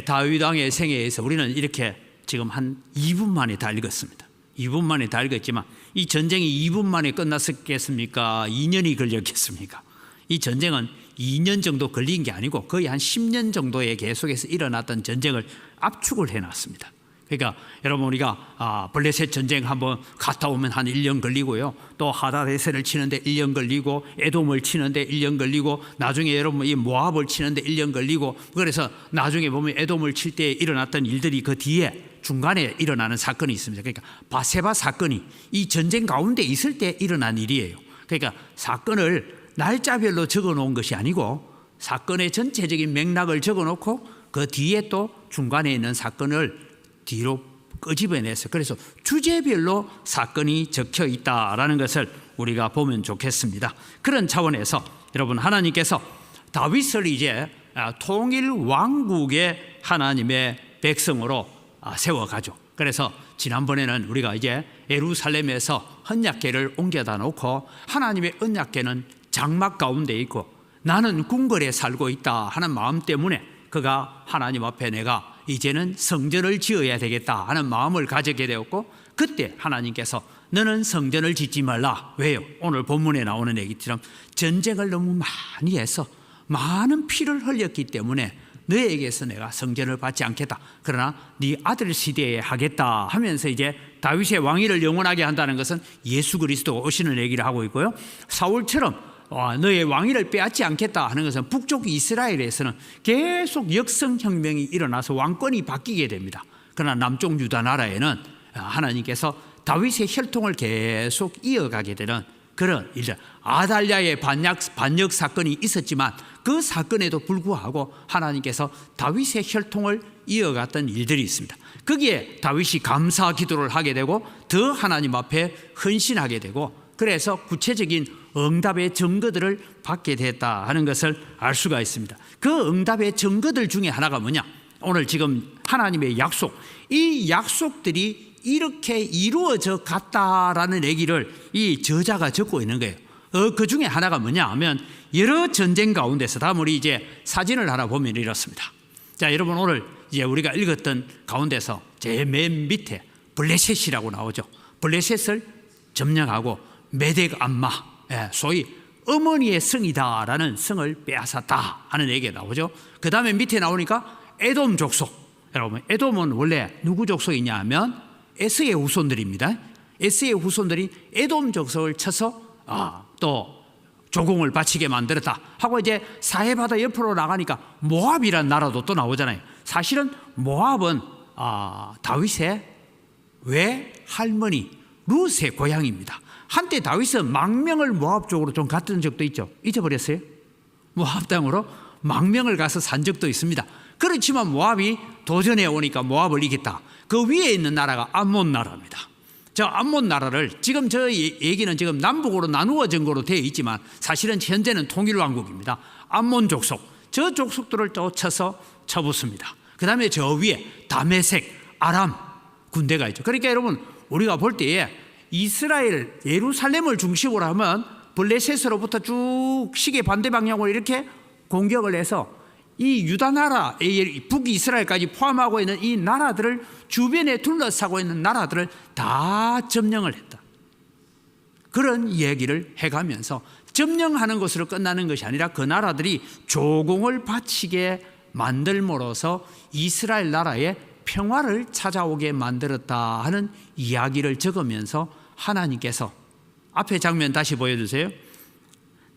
다윗 왕의 생애에서 우리는 이렇게 지금 한 2분 만에 다 읽었습니다. 2분 만에 다 읽었지만 이 전쟁이 2분 만에 끝났겠습니까? 2년이 걸렸겠습니까? 이 전쟁은 2년 정도 걸린 게 아니고 거의 한 10년 정도에 계속해서 일어났던 전쟁을 압축을 해놨습니다. 그러니까 여러분 우리가 블레셋 전쟁 한번 갔다 오면 한 1년 걸리고요. 또 하다데셀을 치는데 1년 걸리고 에돔을 치는데 1년 걸리고 나중에 여러분 이 모압을 치는데 1년 걸리고 그래서 나중에 보면 에돔을 칠 때 일어났던 일들이 그 뒤에 중간에 일어나는 사건이 있습니다. 그러니까 바세바 사건이 이 전쟁 가운데 있을 때 일어난 일이에요. 그러니까 사건을 날짜별로 적어 놓은 것이 아니고 사건의 전체적인 맥락을 적어 놓고 그 뒤에 또 중간에 있는 사건을 뒤로 끄집어내서 그래서 주제별로 사건이 적혀 있다라는 것을 우리가 보면 좋겠습니다. 그런 차원에서 여러분 하나님께서 다윗을 이제 통일 왕국의 하나님의 백성으로 세워가죠. 그래서 지난번에는 우리가 이제 예루살렘에서 언약궤를 옮겨다 놓고 하나님의 언약궤는 장막 가운데 있고 나는 궁궐에 살고 있다 하는 마음 때문에 그가 하나님 앞에 내가 이제는 성전을 지어야 되겠다 하는 마음을 가지게 되었고 그때 하나님께서 너는 성전을 짓지 말라. 왜요? 오늘 본문에 나오는 얘기처럼 전쟁을 너무 많이 해서 많은 피를 흘렸기 때문에 너에게서 내가 성전을 받지 않겠다. 그러나 네 아들 시대에 하겠다 하면서 이제 다윗의 왕위를 영원하게 한다는 것은 예수 그리스도가 오시는 얘기를 하고 있고요. 사울처럼 너의 왕위를 빼앗지 않겠다 하는 것은 북쪽 이스라엘에서는 계속 역성혁명이 일어나서 왕권이 바뀌게 됩니다. 그러나 남쪽 유다 나라에는 하나님께서 다윗의 혈통을 계속 이어가게 되는 그런 일들, 아달랴의 반역 사건이 있었지만 그 사건에도 불구하고 하나님께서 다윗의 혈통을 이어갔던 일들이 있습니다. 거기에 다윗이 감사 기도를 하게 되고 더 하나님 앞에 헌신하게 되고 그래서 구체적인 응답의 증거들을 받게 됐다 하는 것을 알 수가 있습니다. 그 응답의 증거들 중에 하나가 뭐냐? 오늘 지금 하나님의 약속, 이 약속들이 이렇게 이루어져 갔다라는 얘기를 이 저자가 적고 있는 거예요. 그 중에 하나가 뭐냐 하면 여러 전쟁 가운데서 다음 우리 이제 사진을 하나 보면 이렇습니다. 자, 여러분 오늘 이제 우리가 읽었던 가운데서 제일 맨 밑에 블레셋이라고 나오죠. 블레셋을 점령하고 메덱 암마, 소위 어머니의 성이다라는 성을 빼앗았다 하는 얘기가 나오죠. 그 다음에 밑에 나오니까 에돔 족속. 여러분 에돔은 원래 누구 족속이냐 하면 에스의 후손들입니다. 에스의 후손들이 에돔 족속을 쳐서 또 조공을 바치게 만들었다 하고 이제 사해바다 옆으로 나가니까 모압이라는 나라도 또 나오잖아요. 사실은 모압은 다윗의 외할머니 룻의 고향입니다. 한때 다윗은 망명을 모압 쪽으로 좀 갔던 적도 있죠. 잊어버렸어요? 모압 땅으로 망명을 가서 산 적도 있습니다. 그렇지만 모압이 도전해 오니까 모압을 이겼다. 그 위에 있는 나라가 암몬 나라입니다. 저 암몬 나라를 지금 저 얘기는 지금 남북으로 나누어진 거로 되어 있지만 사실은 현재는 통일왕국입니다. 암몬 족속, 저 족속들을 또 쳐서 쳐붙습니다. 그 다음에 저 위에 다메섹, 아람 군대가 있죠. 그러니까 여러분 우리가 볼 때에 이스라엘 예루살렘을 중심으로 하면 블레셋으로부터 쭉 시계 반대 방향으로 이렇게 공격을 해서 이 유다 나라, 북이스라엘까지 포함하고 있는 이 나라들을 주변에 둘러싸고 있는 나라들을 다 점령을 했다. 그런 얘기를 해가면서 점령하는 것으로 끝나는 것이 아니라 그 나라들이 조공을 바치게 만들므로써 이스라엘 나라의 평화를 찾아오게 만들었다 하는 이야기를 적으면서 하나님께서 앞에 장면 다시 보여주세요.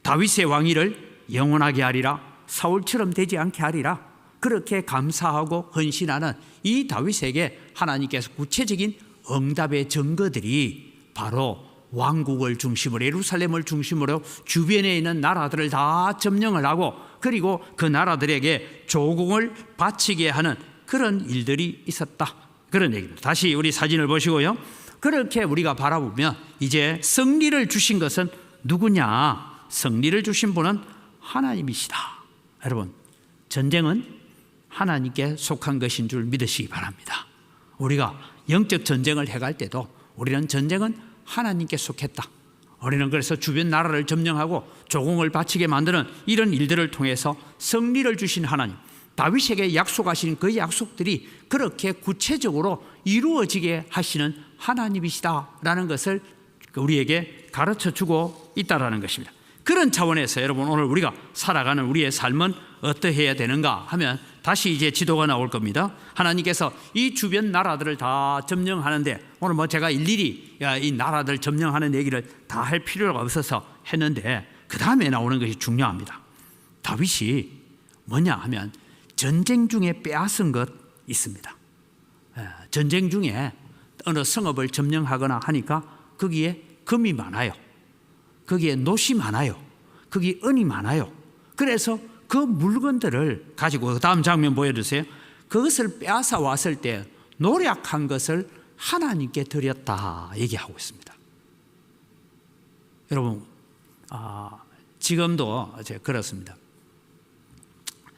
다윗의 왕위를 영원하게 하리라. 사울처럼 되지 않게 하리라. 그렇게 감사하고 헌신하는 이 다윗에게 하나님께서 구체적인 응답의 증거들이 바로 왕국을 중심으로 예루살렘을 중심으로 주변에 있는 나라들을 다 점령을 하고 그리고 그 나라들에게 조공을 바치게 하는 그런 일들이 있었다. 그런 얘기입니다. 다시 우리 사진을 보시고요. 그렇게 우리가 바라보면 이제 승리를 주신 것은 누구냐? 승리를 주신 분은 하나님이시다. 여러분, 전쟁은 하나님께 속한 것인 줄 믿으시기 바랍니다. 우리가 영적 전쟁을 해갈 때도 우리는 전쟁은 하나님께 속했다. 우리는 그래서 주변 나라를 점령하고 조공을 바치게 만드는 이런 일들을 통해서 승리를 주신 하나님, 다윗에게 약속하신 그 약속들이 그렇게 구체적으로 이루어지게 하시는 하나님이시다라는 것을 우리에게 가르쳐주고 있다라는 것입니다. 그런 차원에서 여러분 오늘 우리가 살아가는 우리의 삶은 어떠해야 되는가 하면 다시 이제 지도가 나올 겁니다. 하나님께서 이 주변 나라들을 다 점령하는데 오늘 뭐 제가 일일이 이 나라들 점령하는 얘기를 다 할 필요가 없어서 했는데 그 다음에 나오는 것이 중요합니다. 다윗이 뭐냐 하면 전쟁 중에 빼앗은 것 있습니다. 전쟁 중에 어느 성읍을 점령하거나 하니까 거기에 금이 많아요. 거기에 놋이 많아요. 거기에 은이 많아요. 그래서 그 물건들을 가지고 다음 장면 보여주세요. 그것을 빼앗아 왔을 때 노력한 것을 하나님께 드렸다 얘기하고 있습니다. 여러분 지금도 그렇습니다.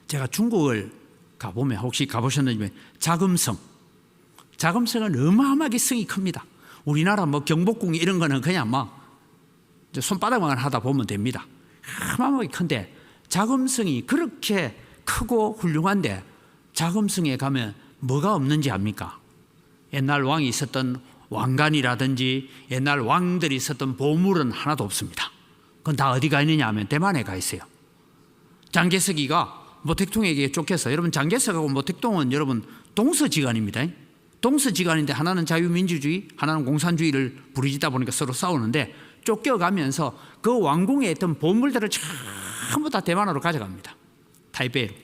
제가 중국을 가보면 혹시 가보셨는지 자금성은 어마어마하게 성이 큽니다. 우리나라 뭐 경복궁 이런 거는 그냥 막 손바닥만 하다 보면 됩니다. 어마어마하게 큰데 자금성이 그렇게 크고 훌륭한데 자금성에 가면 뭐가 없는지 압니까? 옛날 왕이 있었던 왕관이라든지 옛날 왕들이 있었던 보물은 하나도 없습니다. 그건 다 어디가 있느냐 하면 대만에 가 있어요. 장개석이가 모택동에게 쫓겨서 여러분 장개석하고 모택동은 여러분 동서지간입니다. 동서지간인데 하나는 자유민주주의 하나는 공산주의를 부르짖다 보니까 서로 싸우는데 쫓겨가면서 그 왕궁에 있던 보물들을 전부 다 대만으로 가져갑니다. 타이베이로.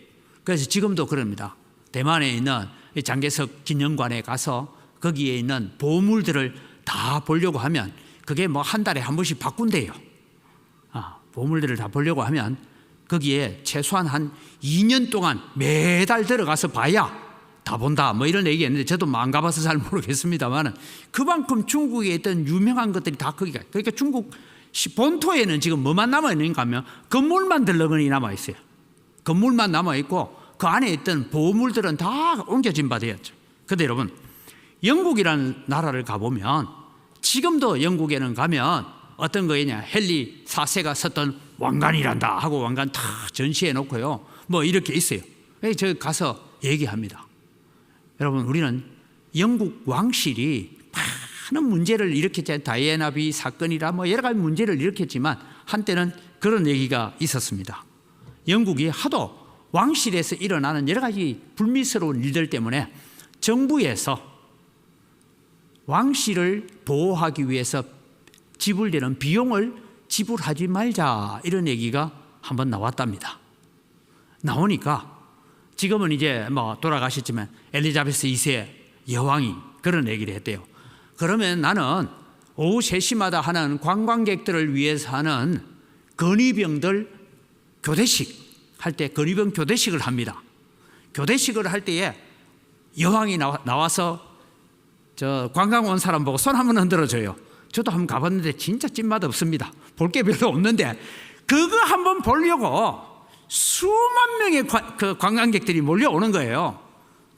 그래서 지금도 그럽니다. 대만에 있는 장개석 기념관에 가서 거기에 있는 보물들을 다 보려고 하면 그게 뭐 한 달에 한 번씩 바꾼대요. 보물들을 다 보려고 하면 거기에 최소한 한 2년 동안 매달 들어가서 봐야 다 본다 뭐 이런 얘기했는데 저도 안 가봐서 잘 모르겠습니다만 그만큼 중국에 있던 유명한 것들이 다 거기가. 그러니까 중국 본토에는 지금 뭐만 남아있는가 하면 건물만 덜렁거리 남아있어요. 건물만 남아있고 그 안에 있던 보물들은 다 옮겨진 바 되었죠. 그런데 여러분 영국이라는 나라를 가보면 지금도 영국에는 가면 어떤 거냐 헨리 4세가 썼던 왕관이란다 하고 왕관 다 전시해 놓고요 뭐 이렇게 있어요. 저 가서 얘기합니다. 여러분 우리는 영국 왕실이 많은 문제를 일으켰잖아요. 다이애나비 사건이라 뭐 여러 가지 문제를 일으켰지만 한때는 그런 얘기가 있었습니다. 영국이 하도 왕실에서 일어나는 여러 가지 불미스러운 일들 때문에 정부에서 왕실을 보호하기 위해서 지불되는 비용을 지불하지 말자 이런 얘기가 한번 나왔답니다. 나오니까 지금은 이제 뭐 돌아가셨지만 엘리자베스 2세 여왕이 그런 얘기를 했대요. 그러면 나는 오후 3시마다 하는 관광객들을 위해서 하는 건의병들 교대식 할 때 건의병 교대식을 합니다. 교대식을 할 때에 여왕이 나와서 저 관광 온 사람 보고 손 한번 흔들어줘요. 저도 한번 가봤는데 진짜 찐맛 없습니다. 볼 게 별로 없는데 그거 한번 보려고 수만 명의 그 관광객들이 몰려오는 거예요.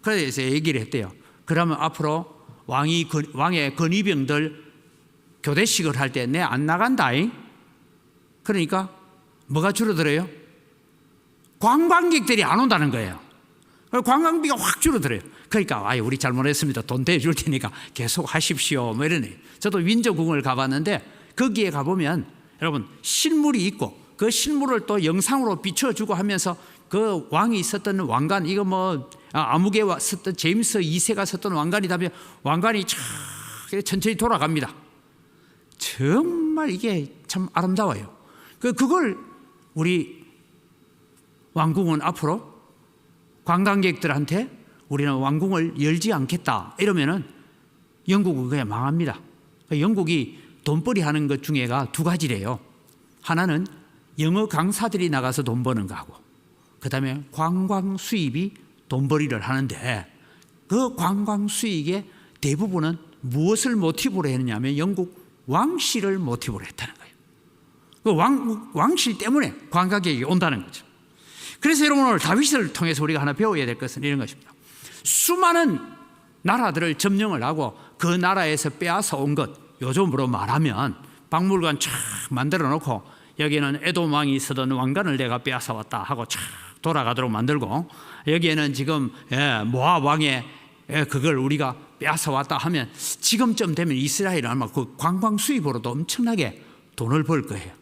그래서 얘기를 했대요. 그러면 앞으로 왕의 건의병들 교대식을 할 때 내 안 나간다잉. 그러니까 뭐가 줄어들어요? 관광객들이 안 온다는 거예요. 관광비가 확 줄어들어요. 그러니까 우리 잘못했습니다. 돈 대줄 테니까 계속 하십시오. 뭐 이러네. 저도 윈저궁을 가봤는데 거기에 가보면 여러분 실물이 있고 그 실물을 또 영상으로 비춰주고 하면서 그 왕이 있었던 왕관 이거 뭐 아무개 썼던 제임스 2세가 썼던 왕관이다면 왕관이 천천히 돌아갑니다. 정말 이게 참 아름다워요. 그걸 우리 왕궁은 앞으로 관광객들한테 우리는 왕궁을 열지 않겠다 이러면은 영국은 그냥 망합니다. 영국이 돈벌이 하는 것 중에가 두 가지래요. 하나는 영어 강사들이 나가서 돈 버는 거하고 그 다음에 관광 수입이 돈벌이를 하는데 그 관광 수익의 대부분은 무엇을 모티브로 했느냐면 영국 왕실을 모티브로 했다는 거예요. 그 왕실 때문에 관광객이 온다는 거죠. 그래서 여러분 오늘 다윗을 통해서 우리가 하나 배워야 될 것은 이런 것입니다. 수많은 나라들을 점령을 하고 그 나라에서 빼앗아 온 것 요즘으로 말하면 박물관 쫙 만들어 놓고 여기는 에돔 왕이 쓰던 왕관을 내가 빼앗아 왔다 하고 쫙 돌아가도록 만들고, 여기에는 지금 모압 왕의 그걸 우리가 빼앗아 왔다 하면 지금쯤 되면 이스라엘은 아마 그 관광 수입으로도 엄청나게 돈을 벌 거예요.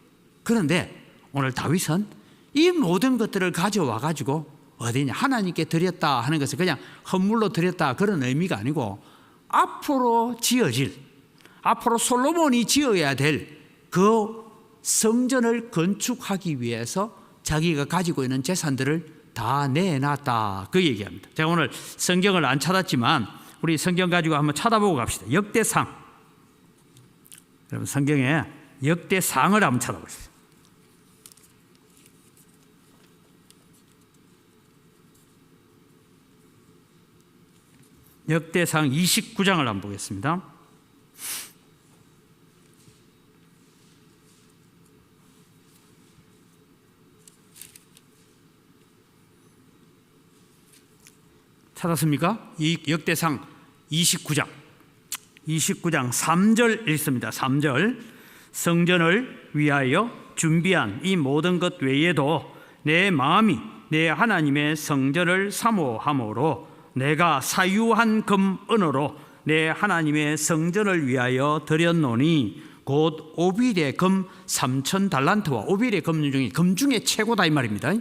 그런데 오늘 다윗은 이 모든 것들을 가져와 가지고 어디냐, 하나님께 드렸다 하는 것은 그냥 헌물로 드렸다 그런 의미가 아니고, 앞으로 지어질, 앞으로 솔로몬이 지어야 될 그 성전을 건축하기 위해서 자기가 가지고 있는 재산들을 다 내놨다, 그 얘기합니다. 제가 오늘 성경을 안 찾았지만 우리 성경 가지고 한번 찾아보고 갑시다. 역대상, 여러분 성경에 역대상을 한번 찾아보세요. 역대상 29장을 한번 보겠습니다. 찾았습니까? 이 역대상 29장 3절 읽습니다. 3절, 성전을 위하여 준비한 이 모든 것 외에도 내 마음이 내 하나님의 성전을 사모함으로 내가 사유한 금 은으로 내 하나님의 성전을 위하여 드렸노니 곧 오빌의 금 3,000달란트와, 오빌의 금 중에 최고다 이 말입니다.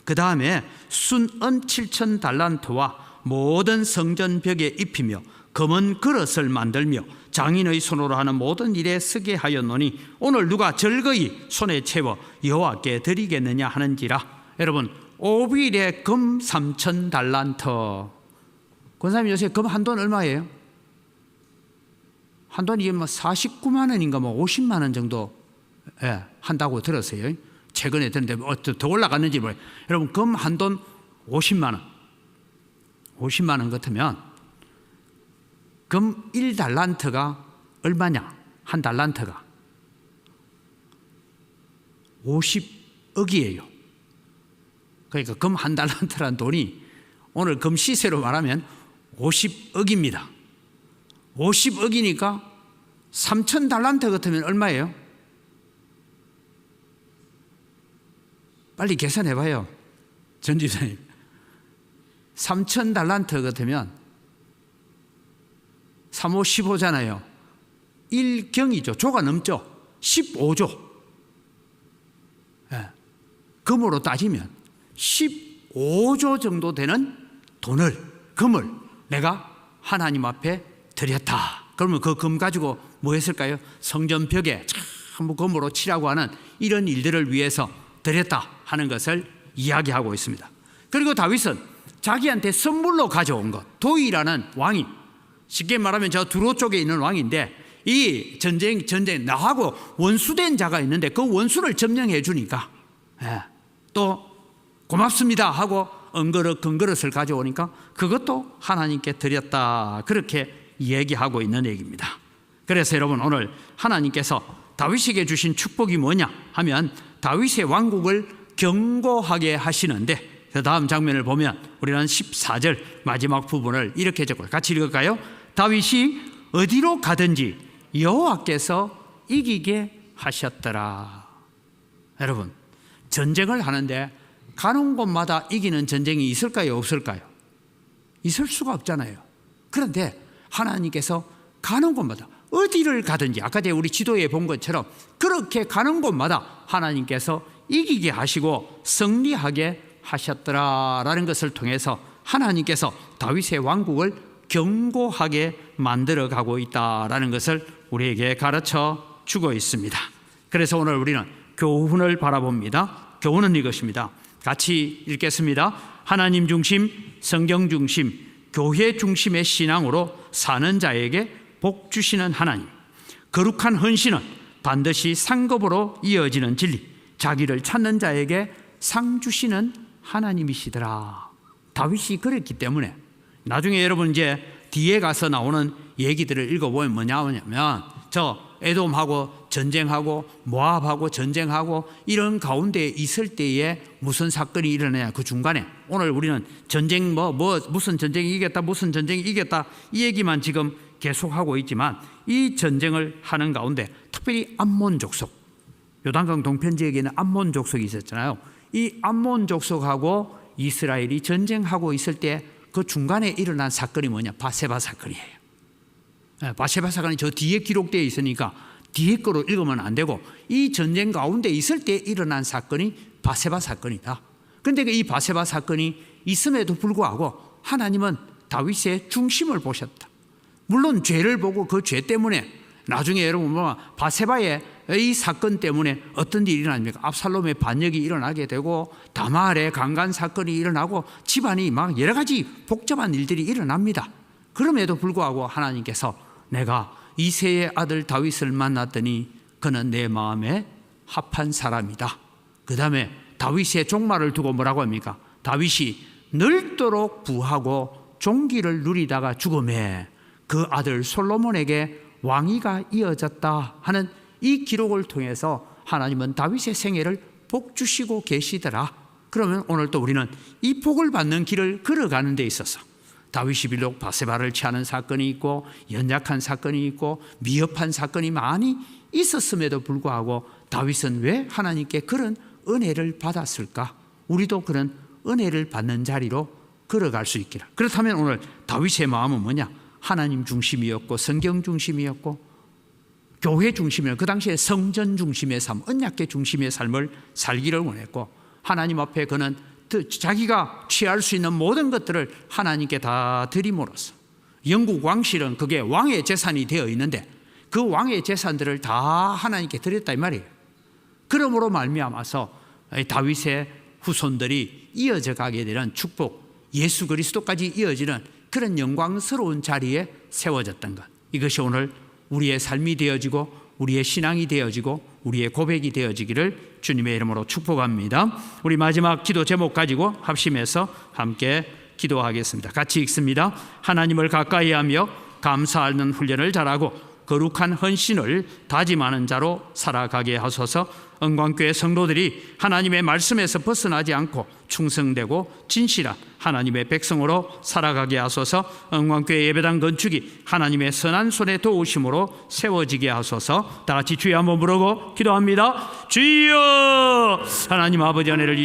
그 다음에 순은 7,000달란트와 모든 성전 벽에 입히며 검은 그릇을 만들며 장인의 손으로 하는 모든 일에 쓰게 하였노니 오늘 누가 절거이 손에 채워 여호와께 드리겠느냐 하는지라. 여러분, 오빌의 금 3,000달란트. 권사님, 요새 금 한 돈 얼마예요? 한 돈이 뭐 49만 원인가 뭐 50만 원 정도 한다고 들었어요. 최근에 들었는데 더 올라갔는지 모르겠어요. 여러분, 금 한 돈 50만 원. 50만 원 같으면 금 1달란트가 얼마냐? 한 달란트가 50억이에요. 그러니까 금 한 달란트라는 돈이 오늘 금 시세로 말하면 50억입니다. 50억이니까 3,000달란트 같으면 얼마예요? 빨리 계산해 봐요, 전 집사님. 3,000달란트 같으면 3, 5, 15잖아요. 1경이죠. 조가 넘죠. 15조. 금으로 따지면 15조 정도 되는 돈을, 금을 내가 하나님 앞에 드렸다. 그러면 그 금 가지고 뭐 했을까요? 성전 벽에 전부 금으로 칠하고 하는 이런 일들을 위해서 드렸다 하는 것을 이야기하고 있습니다. 그리고 다윗은 자기한테 선물로 가져온 것, 도이라는 왕이, 쉽게 말하면 저 두로 쪽에 있는 왕인데, 이 전쟁 나하고 원수된 자가 있는데 그 원수를 점령해 주니까 또 고맙습니다 하고 금그릇을 가져오니까 그것도 하나님께 드렸다, 그렇게 얘기하고 있는 얘기입니다. 그래서 여러분, 오늘 하나님께서 다윗에게 주신 축복이 뭐냐 하면 다윗의 왕국을 견고하게 하시는데, 그 다음 장면을 보면 우리는 14절 마지막 부분을 이렇게 적고요. 같이 읽을까요? 다윗이 어디로 가든지 여호와께서 이기게 하셨더라. 여러분, 전쟁을 하는데 가는 곳마다 이기는 전쟁이 있을까요, 없을까요? 있을 수가 없잖아요. 그런데 하나님께서 가는 곳마다 어디를 가든지, 아까 우리 지도에 본 것처럼 그렇게 가는 곳마다 하나님께서 이기게 하시고 승리하게 하셨더라라는 것을 통해서 하나님께서 다윗의 왕국을 견고하게 만들어가고 있다라는 것을 우리에게 가르쳐 주고 있습니다. 그래서 오늘 우리는 교훈을 바라봅니다. 교훈은 이것입니다. 같이 읽겠습니다. 하나님 중심, 성경 중심, 교회 중심의 신앙으로 사는 자에게 복 주시는 하나님, 거룩한 헌신은 반드시 상급으로 이어지는 진리, 자기를 찾는 자에게 상 주시는 하나님이시더라. 다윗이 그랬기 때문에 나중에 여러분 이제 뒤에 가서 나오는 얘기들을 읽어보면 뭐냐면, 저 에돔하고 전쟁하고 모압하고 전쟁하고 이런 가운데 있을 때에 무슨 사건이 일어나냐, 그 중간에. 오늘 우리는 전쟁 무슨 전쟁이 이겼다, 무슨 전쟁이 이겼다 이 얘기만 지금 계속하고 있지만, 이 전쟁을 하는 가운데 특별히 암몬 족속, 요단강 동편 지역에는 암몬 족속이 있었잖아요. 이 암몬 족속하고 이스라엘이 전쟁하고 있을 때 그 중간에 일어난 사건이 뭐냐? 바세바 사건이에요. 바세바 사건이 저 뒤에 기록되어 있으니까 뒤에 거로 읽으면 안 되고 이 전쟁 가운데 있을 때 일어난 사건이 바세바 사건이다. 그런데 이 바세바 사건이 있음에도 불구하고 하나님은 다윗의 중심을 보셨다. 물론 죄를 보고 그 죄 때문에 나중에 여러분 보면 바세바의 이 사건 때문에 어떤 일이 일어납니까? 압살롬의 반역이 일어나게 되고 다말의 강간 사건이 일어나고 집안이 막 여러 가지 복잡한 일들이 일어납니다. 그럼에도 불구하고 하나님께서 내가 이새의 아들 다윗을 만났더니 그는 내 마음에 합한 사람이다. 그 다음에 다윗의 종말을 두고 뭐라고 합니까? 다윗이 늙도록 부하고 종기를 누리다가 죽음에 그 아들 솔로몬에게 왕위가 이어졌다 하는 이 기록을 통해서 하나님은 다윗의 생애를 복 주시고 계시더라. 그러면 오늘 또 우리는 이 복을 받는 길을 걸어가는 데 있어서 다윗이 비록 바세바를 취하는 사건이 있고 연약한 사건이 있고 미흡한 사건이 많이 있었음에도 불구하고 다윗은 왜 하나님께 그런 은혜를 받았을까? 우리도 그런 은혜를 받는 자리로 걸어갈 수 있기를. 그렇다면 오늘 다윗의 마음은 뭐냐? 하나님 중심이었고 성경 중심이었고 교회 중심이었고 그 당시에 성전 중심의 삶, 언약궤 중심의 삶을 살기를 원했고 하나님 앞에 그는 자기가 취할 수 있는 모든 것들을 하나님께 다 드림으로써 영국 왕실은 그게 왕의 재산이 되어 있는데 그 왕의 재산들을 다 하나님께 드렸다 이 말이에요. 그러므로 말미암아서 다윗의 후손들이 이어져 가게 되는 축복, 예수 그리스도까지 이어지는 그런 영광스러운 자리에 세워졌던 것, 이것이 오늘 우리의 삶이 되어지고 우리의 신앙이 되어지고 우리의 고백이 되어지기를 주님의 이름으로 축복합니다. 우리 마지막 기도 제목 가지고 합심해서 함께 기도하겠습니다. 같이 읽습니다. 하나님을 가까이 하며 감사하는 훈련을 잘하고 거룩한 헌신을 다짐하는 자로 살아가게 하소서. 은광교회 성도들이 하나님의 말씀에서 벗어나지 않고 충성되고 진실한 하나님의 백성으로 살아가게 하소서. 은광교회 예배당 건축이 하나님의 선한 손에 도우심으로 세워지게 하소서. 다 같이 주여 한번 부르고 기도합니다. 주여, 하나님 아버지 은혜를